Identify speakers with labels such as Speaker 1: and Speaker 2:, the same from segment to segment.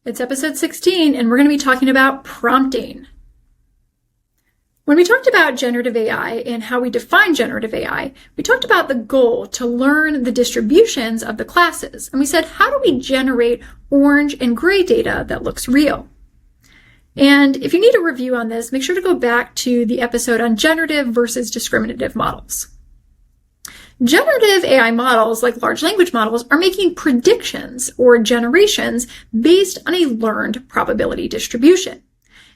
Speaker 1: It's episode 16, and we're going to be talking about prompting. When we talked about generative AI and how we define generative AI, we talked about the goal to learn the distributions of the classes. And we said, how do we generate orange and gray data that looks real? And if you need a review on this, make sure to go back to the episode on generative versus discriminative models. Generative AI models, like large language models, are making predictions or generations based on a learned probability distribution.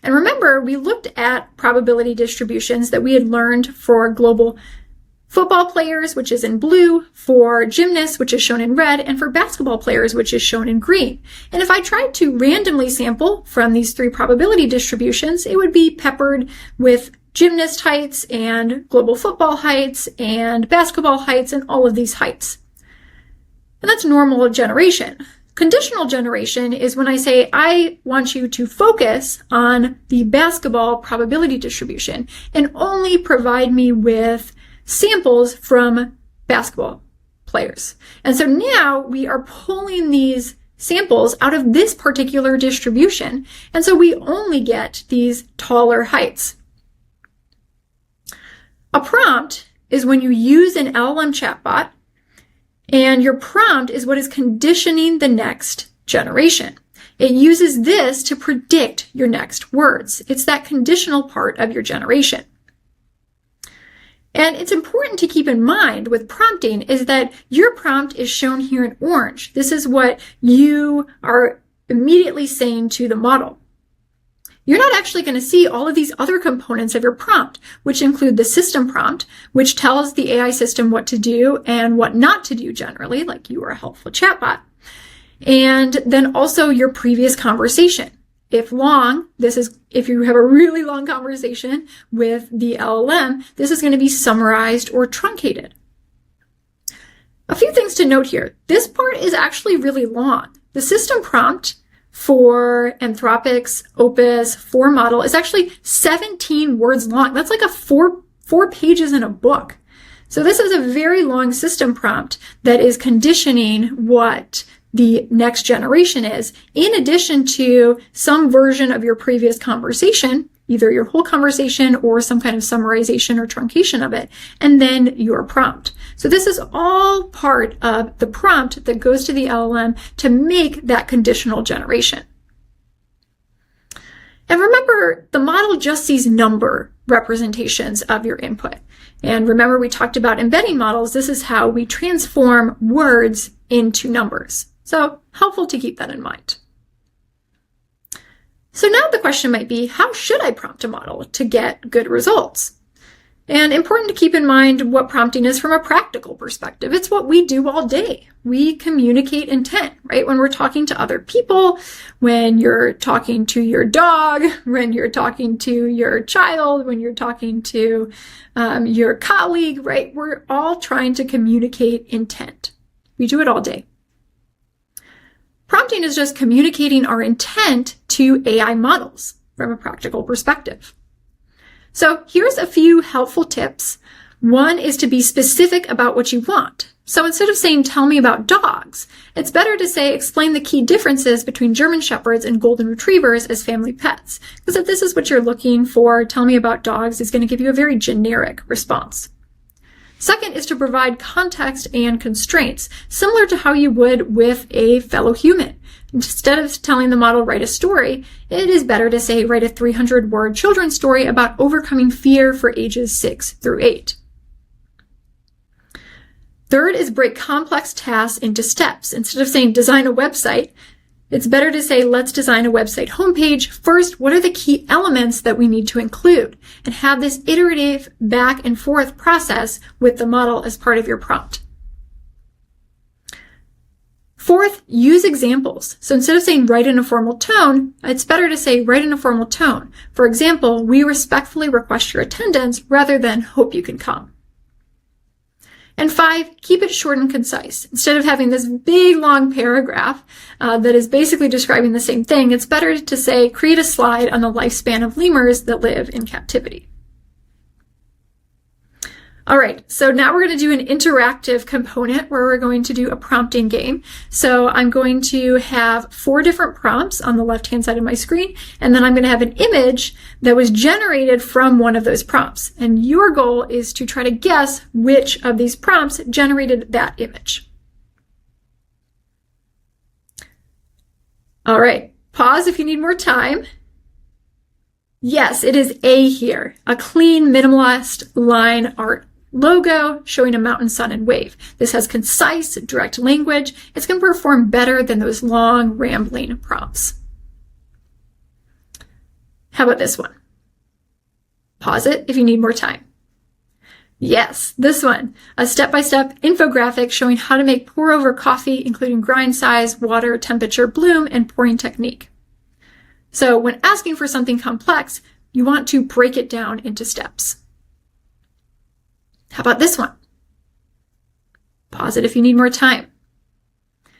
Speaker 1: And remember, we looked at probability distributions that we had learned for global football players, which is in blue, for gymnasts, which is shown in red, and for basketball players, which is shown in green. And if I tried to randomly sample from these three probability distributions, it would be peppered with gymnast heights and global football heights and basketball heights and all of these heights. And that's normal generation. Conditional generation is when I say, I want you to focus on the basketball probability distribution and only provide me with samples from basketball players. And so now we are pulling these samples out of this particular distribution. And so we only get these taller heights. A prompt is when you use an LLM chatbot, and your prompt is what is conditioning the next generation. It uses this to predict your next words. It's that conditional part of your generation. And it's important to keep in mind with prompting is that your prompt is shown here in orange. This is what you are immediately saying to the model. You're not actually going to see all of these other components of your prompt, which include the system prompt, which tells the AI system what to do and what not to do generally, like you are a helpful chatbot. And then also your previous conversation. If long, if you have a really long conversation with the LLM, this is going to be summarized or truncated. A few things to note here. This part is actually really long. The system prompt for Anthropic's Opus 4 model is actually 17 words long. That's like four pages in a book. So this is a very long system prompt that is conditioning what the next generation is, in addition to some version of your previous conversation, either your whole conversation or some kind of summarization or truncation of it, and then your prompt. So this is all part of the prompt that goes to the LLM to make that conditional generation. And remember, the model just sees number representations of your input. And remember, we talked about embedding models. This is how we transform words into numbers. So helpful to keep that in mind. So now the question might be, how should I prompt a model to get good results? And important to keep in mind what prompting is from a practical perspective. It's what we do all day. We communicate intent, right? When we're talking to other people, when you're talking to your dog, when you're talking to your child, when you're talking to your colleague, right? We're all trying to communicate intent. We do it all day. Prompting is just communicating our intent to AI models from a practical perspective. So here's a few helpful tips. One is to be specific about what you want. So instead of saying, tell me about dogs, it's better to say, explain the key differences between German Shepherds and Golden Retrievers as family pets. Because if this is what you're looking for, tell me about dogs is going to give you a very generic response. Second is to provide context and constraints, similar to how you would with a fellow human. Instead of telling the model, write a story, it is better to say, write a 300-word children's story about overcoming fear for ages 6 through 8. Third is break complex tasks into steps. Instead of saying, design a website, it's better to say, let's design a website homepage. First, what are the key elements that we need to include? And have this iterative back and forth process with the model as part of your prompt. Fourth, use examples. So instead of saying write in a formal tone, it's better to say write in a formal tone. For example, we respectfully request your attendance rather than hope you can come. And 5, keep it short and concise. Instead of having this big long paragraph that is basically describing the same thing, it's better to say create a slide on the lifespan of lemurs that live in captivity. All right, so now we're going to do an interactive component where we're going to do a prompting game. So I'm going to have 4 different prompts on the left-hand side of my screen, and then I'm going to have an image that was generated from one of those prompts. And your goal is to try to guess which of these prompts generated that image. All right, pause if you need more time. Yes, it is A here, a clean, minimalist line art logo showing a mountain, sun, and wave. This has concise, direct language. It's going to perform better than those long, rambling prompts. How about this one? Pause it if you need more time. Yes, this one, a step-by-step infographic showing how to make pour-over coffee, including grind size, water, temperature, bloom, and pouring technique. So when asking for something complex, you want to break it down into steps. How about this one? Pause it if you need more time.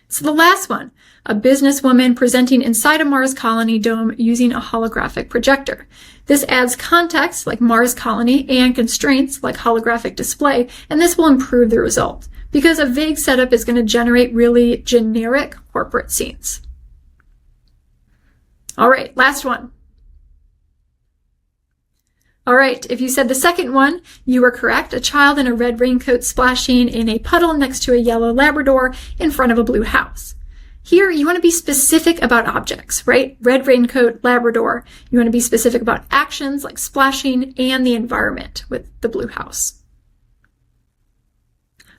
Speaker 1: So the last one, a businesswoman presenting inside a Mars colony dome using a holographic projector. This adds context like Mars colony and constraints like holographic display, and this will improve the result because a vague setup is going to generate really generic corporate scenes. All right, last one. All right, if you said the second one, you were correct. A child in a red raincoat splashing in a puddle next to a yellow Labrador in front of a blue house. Here, you want to be specific about objects, right? Red raincoat, Labrador. You want to be specific about actions like splashing and the environment with the blue house.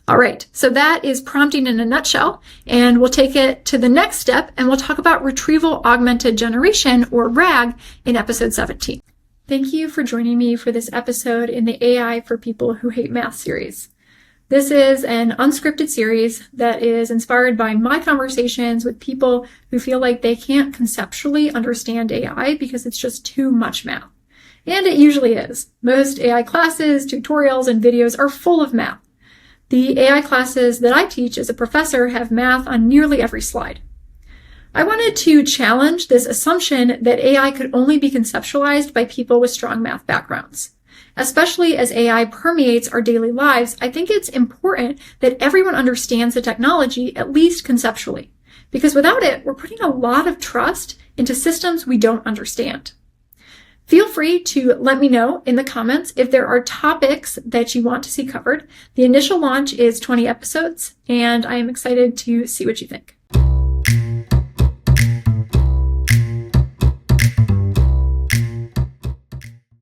Speaker 1: All right, so that is prompting in a nutshell, and we'll take it to the next step, and we'll talk about retrieval augmented generation, or RAG, in episode 17. Thank you for joining me for this episode in the AI for People Who Hate Math series. This is an unscripted series that is inspired by my conversations with people who feel like they can't conceptually understand AI because it's just too much math. And it usually is. Most AI classes, tutorials, and videos are full of math. The AI classes that I teach as a professor have math on nearly every slide. I wanted to challenge this assumption that AI could only be conceptualized by people with strong math backgrounds. Especially as AI permeates our daily lives, I think it's important that everyone understands the technology, at least conceptually. Because without it, we're putting a lot of trust into systems we don't understand. Feel free to let me know in the comments if there are topics that you want to see covered. The initial launch is 20 episodes, and I am excited to see what you think.